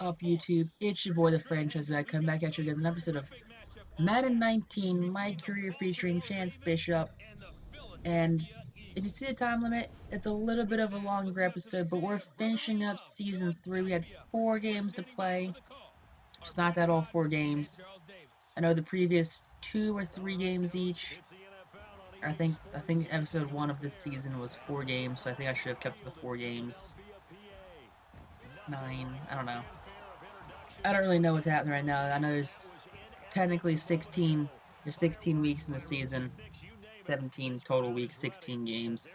up, YouTube? It's your boy, the franchise guy, come back at you again with an episode of Madden 19, My Career featuring Chance Bishop. And if you see the time limit, it's a little bit of a longer episode, but we're finishing up Season 3. We had 4 games to play. It's not that all 4 games. I know the previous 2 or 3 games each. I think episode 1 of this season was 4 games, so I think I should have kept the 4 games. 9, I don't know. I don't really know what's happening right now. I know there's technically 16. There's 16 weeks in the season, 17 total weeks, 16 games.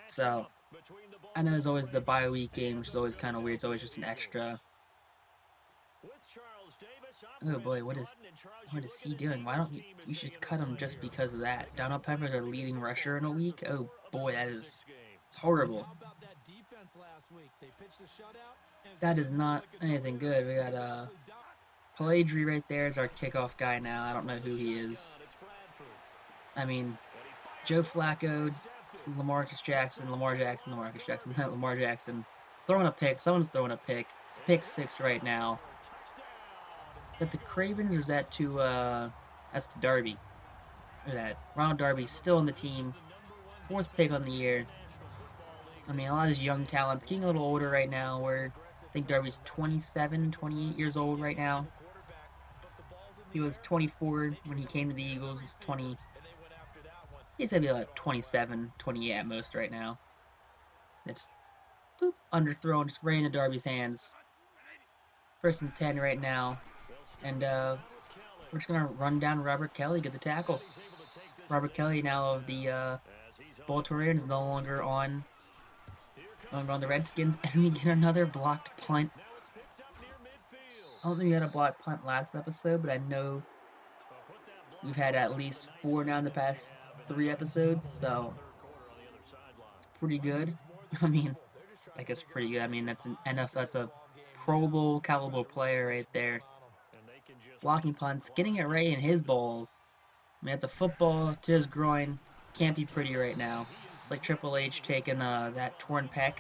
So I know there's always the bye week game, which is always kind of weird. It's always just an extra. Oh boy, what is he doing? Why don't we should just cut him just because of that? Donald Pepper's our leading rusher in a week. Oh boy, that is horrible. That is not anything good. We got Pelagri right there is our kickoff guy now. I don't know who he is. I mean, Joe Flacco, Lamar Jackson, Lamar Jackson, throwing a pick. Someone's throwing a pick. It's pick 6 right now. Is that the Cravens or is that that's the Derby? Look at that. Ronald Darby's still on the team. 4th pick on the year. I mean, a lot of these young talents getting a little older right now. I think Darby's 27, 28 years old right now. He was 24 when he came to the Eagles. He's 20. He's gonna be like 27, 28 at most right now. It's boop, underthrown, just right into Darby's hands. 1st and 10 right now. And we're just gonna run down Robert Kelly, get the tackle. Robert Kelly now of the Baltimore Ravens is no longer on the Redskins, and we get another blocked punt. I don't think we had a blocked punt last episode, but I know we've had at least 4 now in the past 3 episodes, so it's pretty good. I mean, I guess pretty good. I mean, that's a Pro Bowl caliber player right there. Blocking punts, getting it right in his balls. I mean, it's a football to his groin. Can't be pretty right now. It's like Triple H taking that torn pec.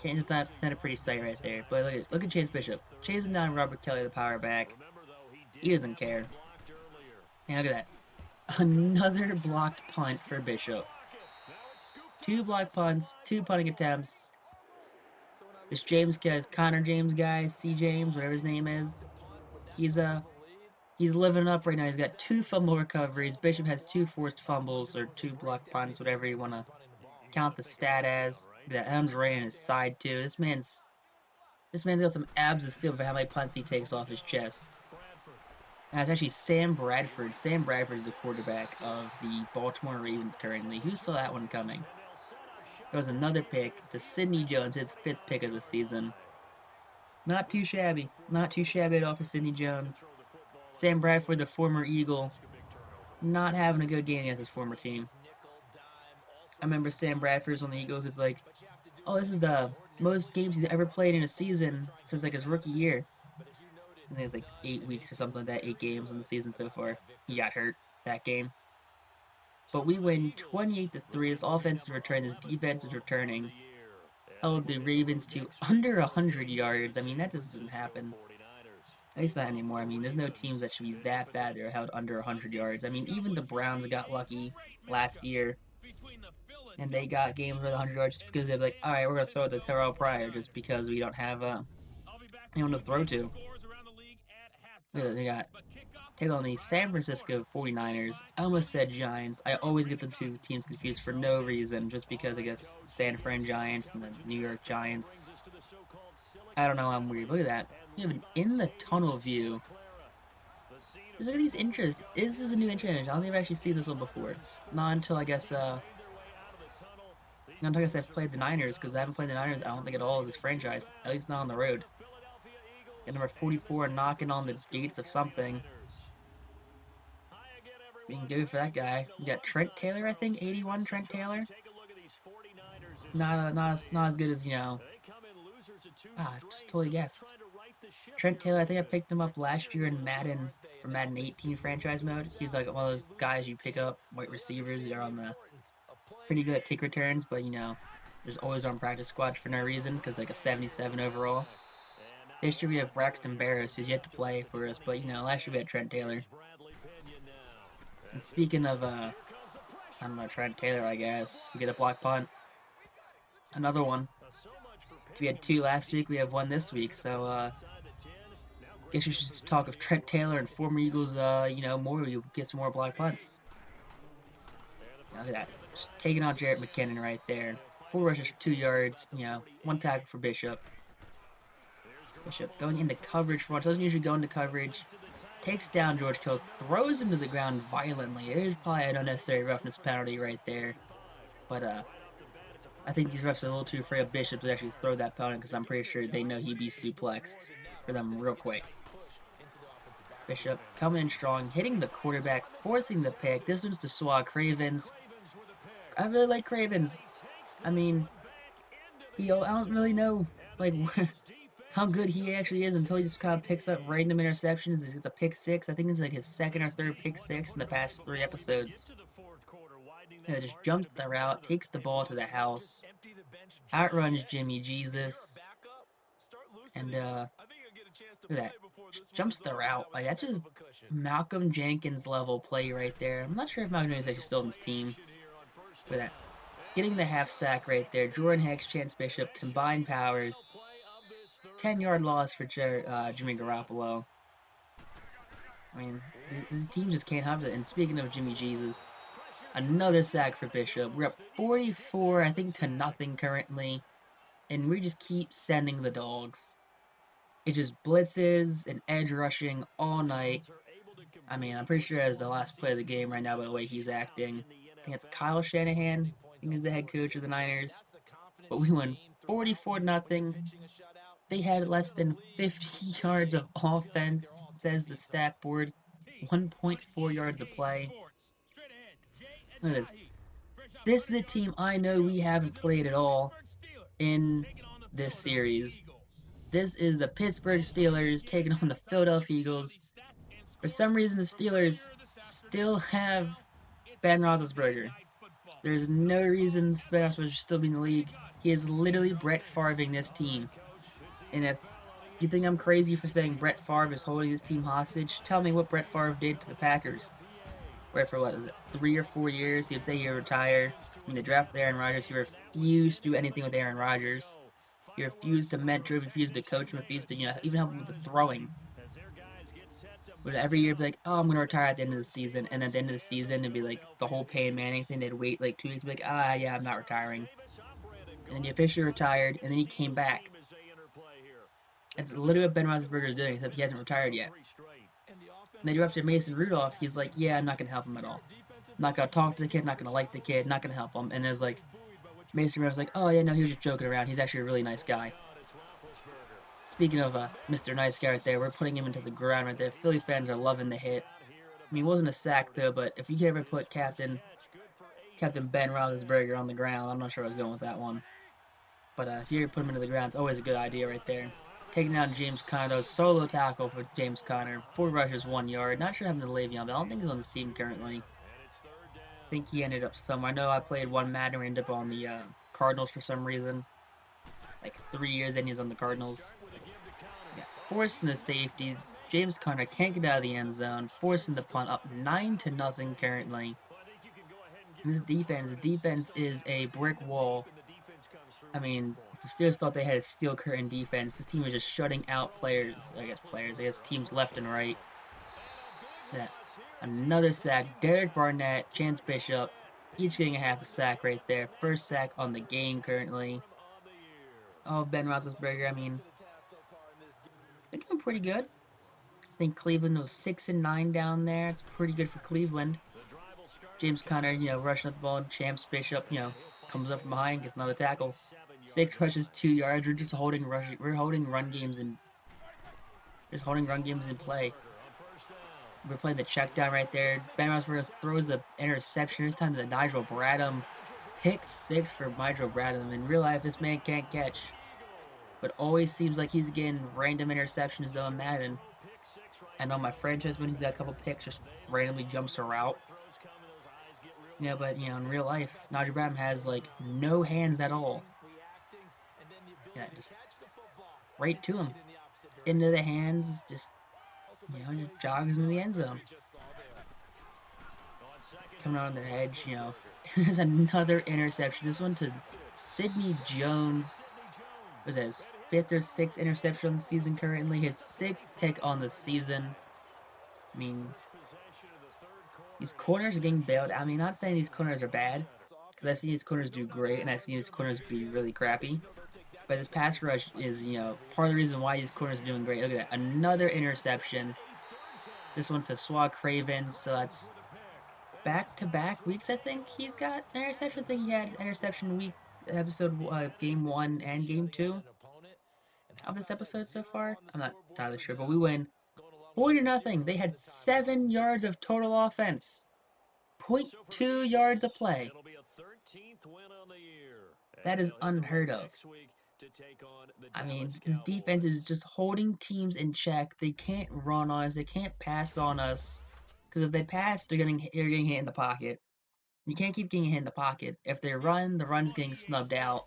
It's not a pretty sight right there. But look at Chase Bishop. Chasing down Robert Kelly, the power back. He doesn't care. And look at that. Another blocked punt for Bishop. 2 blocked punts, 2 punting attempts. This Connor James guy, C. James, whatever his name is. He's living up right now. He's got 2 fumble recoveries. Bishop has 2 forced fumbles or 2 blocked punts, whatever you want to count the stat as. That M's right in his side too. This man's got some abs of steel for how many punts he takes off his chest. And it's actually Sam Bradford. Sam Bradford is the quarterback of the Baltimore Ravens currently. Who saw that one coming? There was another pick to Sidney Jones, his 5th pick of the season. Not too shabby. Not too shabby at all for Sidney Jones. Sam Bradford, the former Eagle, not having a good game against his former team. I remember Sam Bradford's on the Eagles. It's like, oh, this is the most games he's ever played in a season since like his rookie year. I think it's like 8 weeks or something like that. 8 games in the season so far. He got hurt that game. But we win 28-3. This offense is returning. This defense is returning. Held the Ravens to under 100 yards. I mean, that just doesn't happen. At least not anymore. I mean, there's no teams that should be that bad that are held under 100 yards. I mean, even the Browns got lucky last year. And they got games with 100 yards just because they're like, alright, we're going to throw it to Terrell Pryor just because we don't have anyone to throw to. They got take on the San Francisco 49ers. I almost said Giants. I always get the 2 teams confused for no reason, just because I guess San Fran Giants and the New York Giants. I don't know, I'm weird. Look at that. We have an in the tunnel view. Just look at these intros. This is a new intro image. I don't think I've actually seen this one before. Not until I guess I've played the Niners, because I haven't played the Niners, I don't think, at all of this franchise. At least not on the road. And number 44 knocking on the gates of something. Being good for that guy. We got Trent Taylor, I think, 81 Trent Taylor. Not as good as, just totally guessed. Trent Taylor, I think I picked him up last year in Madden, for Madden 18 franchise mode. He's like one of those guys you pick up, white receivers that are on the pretty good at kick returns, but there's always on practice squads for no reason because like a 77 overall. This year we have Braxton Barris, who's yet to play for us, but last year we had Trent Taylor. And speaking of, I don't know, Trent Taylor, I guess, we get a block punt. Another one. We had 2 last week, we have 1 this week, so, guess you should talk of Trent Taylor and former Eagles, more, you get some more block punts. Look at that. Just taking out Jarrett McKinnon right there. 4 rushes for 2 yards, 1 tackle for Bishop. Bishop going into coverage for once, doesn't usually go into coverage. Takes down George Kittle, throws him to the ground violently. There's probably an unnecessary roughness penalty right there. But, I think these refs are a little too afraid of Bishop to actually throw that penalty because I'm pretty sure they know he'd be suplexed for them real quick. Bishop coming in strong, hitting the quarterback, forcing the pick. This one's to Swag Cravens. I really like Cravens. I mean, I don't really know, like, how good he actually is until he just kind of picks up random interceptions. It's a pick 6. I think it's like his 2nd or 3rd pick 6 in the past 3 episodes. And it just jumps the route, takes the ball to the house, outruns Jimmy Jesus, and look at that, just jumps the route. Like, that's just Malcolm Jenkins level play right there. I'm not sure if Malcolm Jenkins is actually still on this team. Look at that. Getting the half sack right there. Jordan Hicks, Chance Bishop, combined powers. 10-yard loss for Jimmy Garoppolo. I mean, this team just can't have it. And speaking of Jimmy Jesus, another sack for Bishop. We're up 44, I think, to nothing currently. And we just keep sending the dogs. It just blitzes and edge rushing all night. I mean, I'm pretty sure as the last play of the game right now by the way he's acting. I think it's Kyle Shanahan. I think he's the head coach of the Niners. But we won 44-0. They had less than 50 yards of offense, says the stat board. 1.4 yards of play. Look at this. This is a team I know we haven't played at all in this series. This is the Pittsburgh Steelers taking on the Philadelphia Eagles. For some reason, the Steelers still have Ben Roethlisberger. There's no reason Ben Roethlisberger should still be in the league. He is literally Brett Favreing this team. And if you think I'm crazy for saying Brett Favre is holding his team hostage, tell me what Brett Favre did to the Packers. Where for what is it, 3 or 4 years, he would say he would retire. When they drafted Aaron Rodgers, he refused to do anything with Aaron Rodgers. He refused to mentor, refused to coach him, refused to, even help him with the throwing. But every year, be like, oh, I'm going to retire at the end of the season. And at the end of the season, it'd be like the whole Peyton Manning thing. They'd wait like 2 weeks, be like, yeah, I'm not retiring. And then he officially retired, and then he came back. It's literally what Ben Roethlisberger is doing, except he hasn't retired yet. And then after Mason Rudolph, he's like, yeah, I'm not going to help him at all. I'm not going to talk to the kid, not going to like the kid, not going to help him. And it's like, Mason Rudolph's like, oh, yeah, no, he was just joking around. He's actually a really nice guy. Speaking of Mr. Nice Guy right there, we're putting him into the ground right there. Philly fans are loving the hit. I mean, it wasn't a sack, though, but if you could ever put Captain Ben Roethlisberger on the ground, I'm not sure I was going with that one. But if you ever put him into the ground, it's always a good idea right there. Taking down James Conner, solo tackle for James Conner. 4 rushes, 1 yard. Not sure what happened to Le'Veon, but I don't think he's on this team currently. I think he ended up somewhere. I know I played one Madden where he ended up on the Cardinals for some reason. Like 3 years and he's on the Cardinals. Yeah, forcing the safety. James Conner can't get out of the end zone. Forcing the punt up 9-0 currently. And this defense is a brick wall. I mean, the Steelers thought they had a steel curtain defense. This team was just shutting out teams left and right. Yeah. Another sack. Derek Barnett, Chance Bishop, each getting a half a sack right there. First sack on the game currently. Oh, Ben Roethlisberger, I mean, they're doing pretty good. I think Cleveland was 6-9 down there. It's pretty good for Cleveland. James Conner, rushing up the ball, and Chance Bishop, comes up from behind, gets another tackle. 6 rushes, 2 yards. We're just holding run games in play. We're playing the check down right there. Ben Roethlisberger throws the interception. This time to Nigel Bradham. Pick 6 for Nigel Bradham. In real life, this man can't catch. But always seems like he's getting random interceptions though in Madden. I know my franchise when he's got a couple picks, just randomly jumps a route. Yeah, but in real life, Nigel Bradham has like no hands at all. Yeah, just right to him. into the hands, just just jogs into the end zone. Coming on their edge, there's another interception. This one to Sidney Jones. Was it his fifth or sixth interception on the season currently? His sixth pick on the season. I mean, these corners are getting bailed. I mean, not saying these corners are bad, because I've seen these corners do great, and I've seen these corners be really crappy. But this pass rush is, part of the reason why these corners are doing great. Look at that. Another interception. This one to Swag Craven, so that's back-to-back weeks, I think he's got an interception. I think he had interception week, game 1 and game 2 of this episode so far. I'm not entirely sure, but we win 40-0. They had 7 yards of total offense. 0.2 yards a play. That is unheard of. I mean, this defense is just holding teams in check. They can't run on us. They can't pass on us. Because if they pass, you're getting hit in the pocket. You can't keep getting hit in the pocket. If they run, the run's getting snubbed out.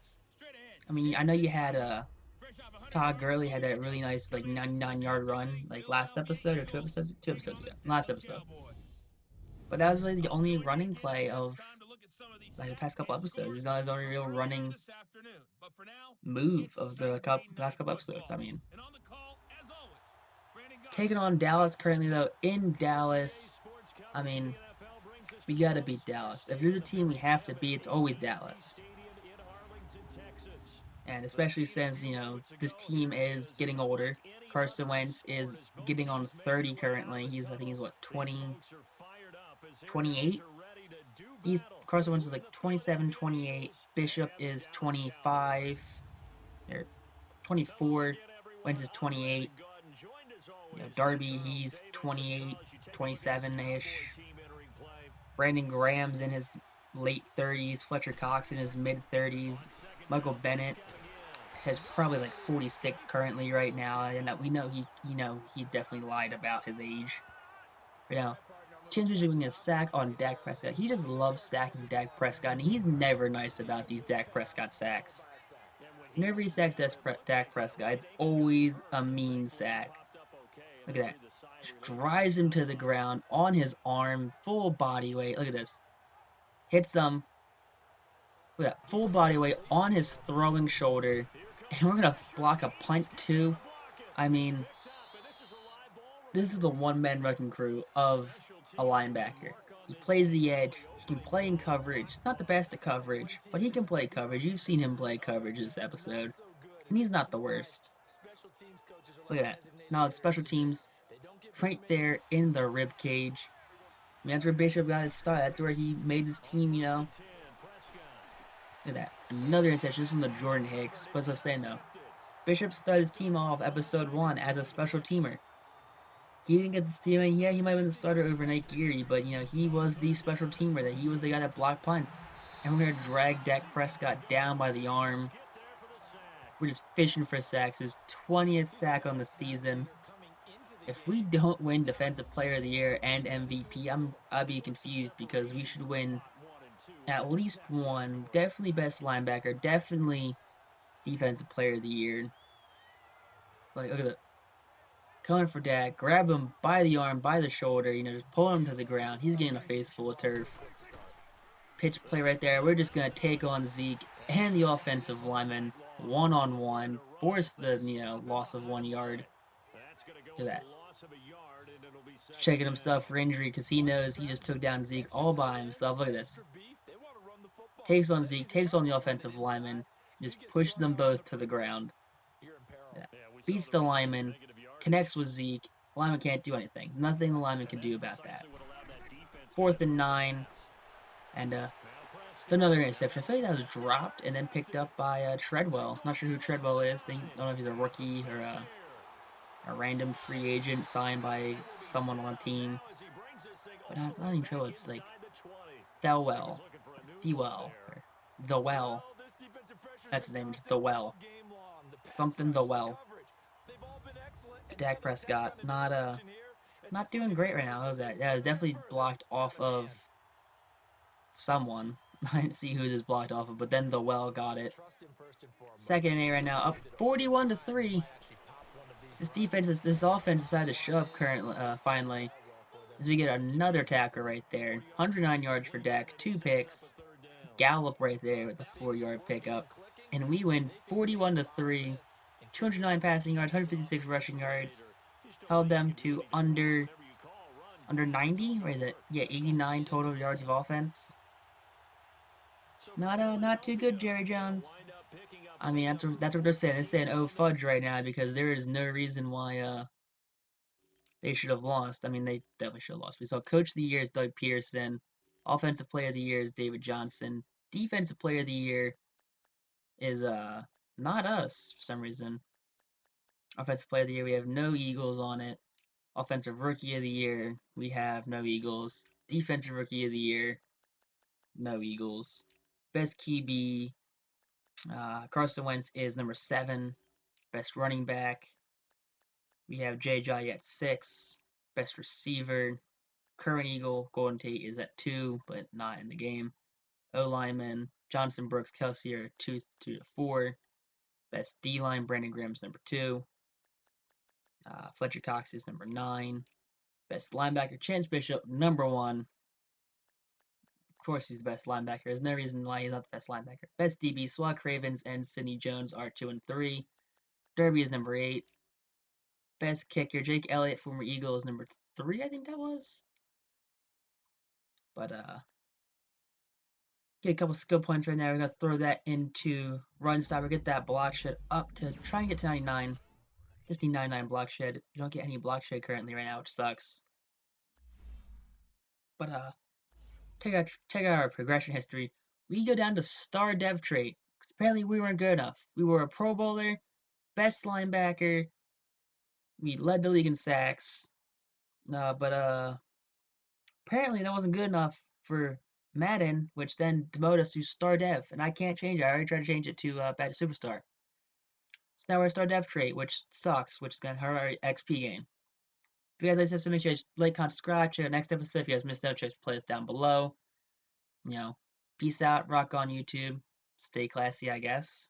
I mean, I know you had Todd Gurley had that really nice 99-yard run last episode or 2 episodes ago. Last episode. But that was really the only running play of the past couple episodes. He's not his only real running move of the last couple episodes. I mean, taking on Dallas currently though in Dallas. I mean, we gotta beat Dallas. If there's a team we have to beat, it's always Dallas. And especially since this team is getting older. Carson Wentz is getting on 30 currently. I think he's what 28. Carson Wentz is 27, 28. Bishop is 25 or 24. Wentz is 28. Darby, he's 28, 27-ish. Brandon Graham's in his late 30s. Fletcher Cox in his mid 30s. Michael Bennett has probably 46 currently right now, and that we know he definitely lied about his age. Chin's doing a sack on Dak Prescott. He just loves sacking Dak Prescott, and he's never nice about these Dak Prescott sacks. Whenever he sacks Dak Prescott, it's always a mean sack. Look at that. Just drives him to the ground on his arm, full body weight. Look at this. Hits him. Look at that. Full body weight on his throwing shoulder. And we're going to block a punt too. I mean, this is the one-man wrecking crew of a linebacker. He plays the edge. He can play in coverage. Not the best at coverage, but he can play coverage. You've seen him play coverage this episode. And he's not the worst. Look at that. Now it's special teams right there in the rib cage. I mean, that's where Bishop got his start. That's where he made his team, Look at that. Another interception. This is the Jordan Hicks. But as I was saying, though, Bishop started his team off episode 1 as a special teamer. He didn't get the team. Yeah, he might have been the starter over Nate Geary, but, he was the special teamer. He was the guy that blocked punts. And we're going to drag Dak Prescott down by the arm. We're just fishing for sacks. His 20th sack on the season. If we don't win Defensive Player of the Year and MVP, I'd be confused because we should win at least one. Definitely best linebacker. Definitely Defensive Player of the Year. Look at that. Coming for Dak. Grab him by the arm, by the shoulder. Just pull him to the ground. He's getting a face full of turf. Pitch play right there. We're just going to take on Zeke and the offensive lineman one-on-one. Force the, loss of 1 yard. Look at that. Checking himself for injury because he knows he just took down Zeke all by himself. Look at this. Takes on Zeke, takes on the offensive lineman, just push them both to the ground. Yeah. Beats the lineman, connects with Zeke. Lineman can't do anything. Nothing the lineman can do about that. 4th and 9. And it's another interception. I feel like that was dropped and then picked up by Treadwell. Not sure who Treadwell is. I don't know if he's a rookie or a random free agent signed by someone on a team. But it's not even Treadwell. It's Thewell. The Well. That's his name. It's The Well. Something The Well. Dak Prescott not doing great right now. What was that? Yeah, it was definitely blocked off of someone. I didn't see who this blocked off of, but then The Well got it. 2nd and 8 right now, up 41-3. this offense decided to show up currently, finally, as we get another tackle right there. 109 yards for Dak, 2 picks. Gallup right there with a 4-yard pickup. And we win 41-3, 209 passing yards, 156 rushing yards. Held them to under 90, or is it? Yeah, 89 total yards of offense. Not too good, Jerry Jones. I mean, that's what they're saying. They're saying oh fudge right now because there is no reason why they should have lost. I mean, they definitely should have lost. We saw Coach of the Year is Doug Pearson, Offensive Player of the Year is David Johnson, Defensive Player of the Year is not us for some reason. Offensive Player of the Year we have no Eagles on it. Offensive Rookie of the Year we have no Eagles. Defensive Rookie of the Year no Eagles. Best QB Carson Wentz is number 7. Best running back we have JJ at 6. Best receiver current Eagle Golden Tate is at 2, but not in the game. O lineman Johnson, Brooks, Kelsey are 2 to 4. Best D line Brandon Graham's number 2. Fletcher Cox is number 9. Best linebacker Chance Bishop number 1. Of course, he's the best linebacker. There's no reason why he's not the best linebacker. Best DB Swag Cravens and Sidney Jones are 2 and 3. Derby is number 8. Best kicker Jake Elliott, former Eagle, is number 3. I think that was. But get a couple skill points right now. We're gonna throw that into run stopper. Get that block shed up to try and get to 99. Just need 99 block shed. You don't get any block shed currently right now, which sucks. But check out our progression history. We go down to star dev trait because apparently we weren't good enough. We were a Pro Bowler, best linebacker. We led the league in sacks. But apparently that wasn't good enough for Madden, which then demoted us to star dev, and I can't change it. I already tried to change it to back to superstar. So now we're a star dev trait, which sucks, which is gonna hurt our XP game. If you guys like this, so make sure you guys like, comment, subscribe. Check out next episode. If you guys missed out, check the playlist down below. Peace out, rock on YouTube, stay classy, I guess.